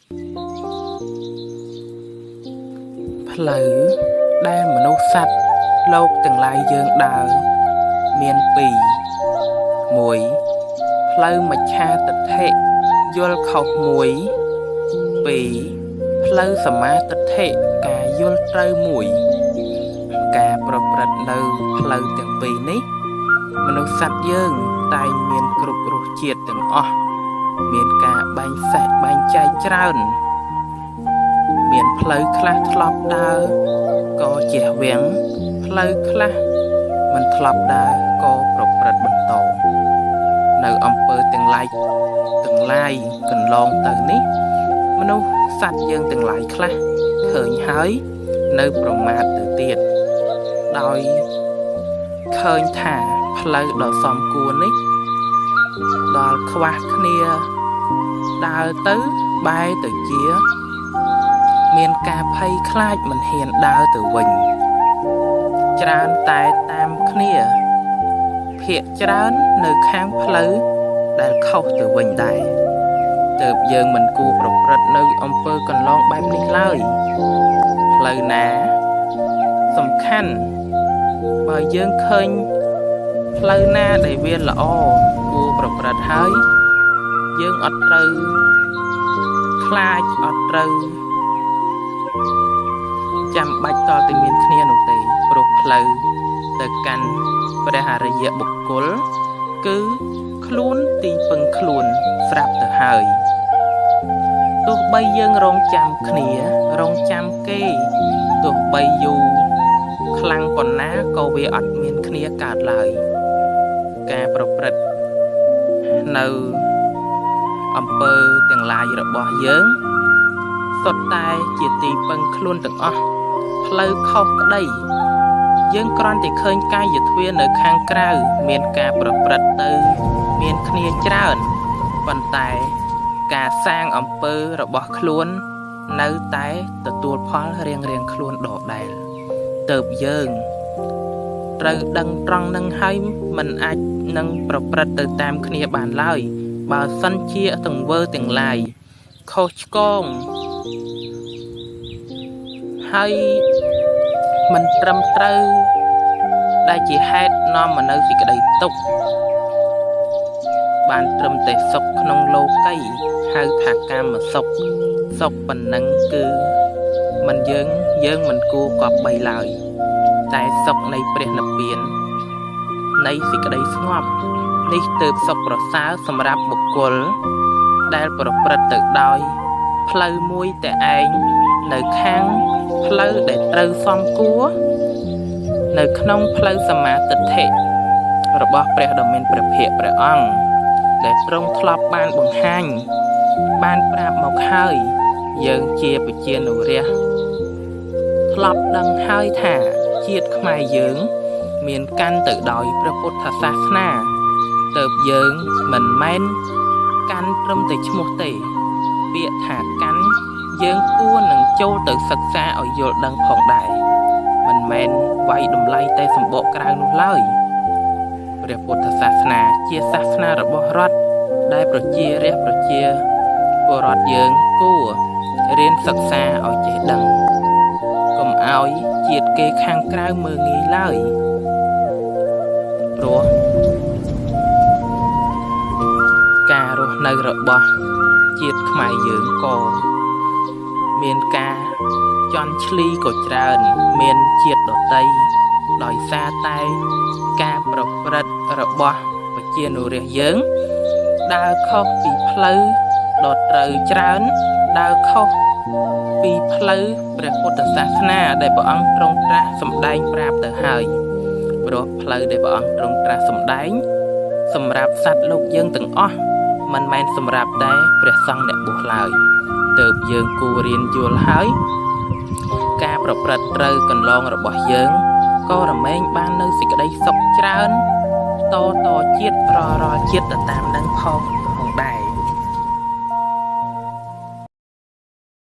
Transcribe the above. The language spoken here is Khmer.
ផ្លូវដែលមនុស្សសត្វលោកទាំងឡាយយើងដើរមានពីរ 1. ផ្លូវមច្ឆាទិដ្ឋិយល់ខុស 1 2. ផ្លូវសមាទិដ្ឋិការយល់ត្រូវ 1 ការប្រព្រឹត្តនៅផ្លូវទាំងពីរនេះមនុស្សសត្វយើងតែងមានគ្រប់រសជាតិទាំងអស់មានការបែងសេះបែងចែកច្រើនមានផ្លូវខ្លះធ្លាប់ដើរក៏ជះវាំងផ្លូវខ្លះមិនធ្លាប់ដើរក៏ប្រព្រឹត្តបន្តនៅអំពើទាំងឡាយកន្លងទៅនេះមនុស្សសត្វយើងទាំងឡាយខ្លះឃើញហើយនៅប្រមាថទៅទៀតដោយឃើញថាផ្លូវដ៏សមគួរនេះដល់ខ្វះគ្នាដើរទៅបែរទៅជាមានការភ័យខ្លាចមិនហ៊ានដើរទៅវិញច្រើនតែតាមគ្នាភាគច្រើននៅខាងផ្លូវដែលខុសទៅវិញដែរទើបយើងមិនគួរប្រព្រឹត្តនៅអំពើកន្លងបែបនេះឡើយផ្លូវណាសំខាន់បើយើងឃើញផ្លូវណាដែលវាល្អគួរប្រព្រឹត្តហើយយើងអត់ត្រូវខ្លាចអត់ត្រូវចាំបាច់តតែមានគ្នានោះទេព្រោះផ្លូវទៅកាន់ព្រះអរិយបុគ្គលគឺខ្លួនទីពឹងខ្លួនស្រាប់ទៅហើយទោះបីយើងរងចាំគ្នារងចាំគេទោះបីយូរខ្លាំងប៉ុណ្ណាក៏វាអត់មានគ្នាកើតឡើយការប្រព្រឹត្តនៅអំពើទាំងឡាយរបស់យើងសុទ្ធតែជាទីពឹងខ្លួនទាំងអស់ផ្លូវខុសក្តីយើងគ្រាន់តែឃើញកាយទ្វារនៅខាងក្រៅមានការប្រព្រឹត្តទៅមានគ្នាច្រើនប៉ុន្តែការសាងអំពើរបស់ខ្លួននៅតែទទួលផលរៀងៗខ្លួនដដែលទើបយើងត្រូវដឹងត្រង់នឹងហើយមិនអាចនឹងប្រព្រឹត្តទៅតាមគ្នាបានឡើយបើសិនជាទង្វើទាំងឡាយខុសឆ្គងហើយមិនត្រឹមត្រូវដែលជាហេតុនាំមកនៅសេចក្តីទុក្ខបានត្រឹមតែសុខក្នុងលោកីហៅថាកាមសុខសុខប៉ុណ្ណឹងគឺមិនយើងមិនគួរគប្បីឡើយតែសុខនៃព្រះនិព្វាននៃសេចក្តីស្ងប់នេះទើបសុខប្រសើរសម្រាប់បុគ្គលដែលប្រព្រឹត្តទៅដោយផ្លូវមួយតែឯងនៅខាងផ្លូវដែលត្រូវសមគួរនៅក្នុងផ្លូវសមាទិដ្ឋិរបស់ព្រះដ៏មានព្រះភិក្ខព្រះអង្គដែលទ្រង់ធ្លាប់បានបង្ហាញបានប្រាប់មកហើយយើងជាប្រជានុរាស្ត្រធ្លាប់ដឹងហើយថាជាតិខ្មែរយើងមានកាន់ទៅដោយព្រះពុទ្ធសាសនាទើបយើងមិនមែនកាន់ត្រឹមតែឈ្មោះទេពាក្យថាកាន់យើងគួរនឹងចូលទៅសិក្សាឲ្យយល់ដឹងផងដែរមិនមែនវាយតម្លៃតែសម្បកក្រៅនោះឡើយព្រះពុទ្ធសាសនាជាសាសនារបស់រដ្ឋដែលប្រជារាស្ត្រប្រជាពលរដ្ឋយើងគួររៀនសិក្សាឲ្យចេះដឹងកុំឲ្យជាតិគេខាងក្រៅមើលងាយឡើយព្រោះការរស់នៅរបស់ជាតិខ្មែរយើងក៏មានការជន់ឈ្លីក៏ច្រើនមានជាតិដតីដោយសារតែការប្រព្រឹត្តរបស់ប្រជានុរាស្ត្រយើងដើរខុសពីផ្លូវដ៏ត្រូវច្រើនដើរខុសពីផ្លូវព្រះពុទ្ធសាសនាដែលព្រះអង្គទ្រង់ត្រាស់សម្ដែងប្រាប់ទៅហើយព្រោះផ្លូវដែលព្រះអង្គទ្រង់ត្រាស់សម្ដែងសម្រាប់សត្វលោកយើងទាំងអស់មិនមែនសម្រាប់តែព្រះសង្ឃអ្នកបួសឡើយទើបយើងគួររៀនយល់ហើយការប្រព្រឹត្តត្រូវកន្លងរបស់យើងក៏រមែងបាននៅសេចក្តីសុខច្រើនតជាតិរាល់ជាតិទៅតាមនឹងផង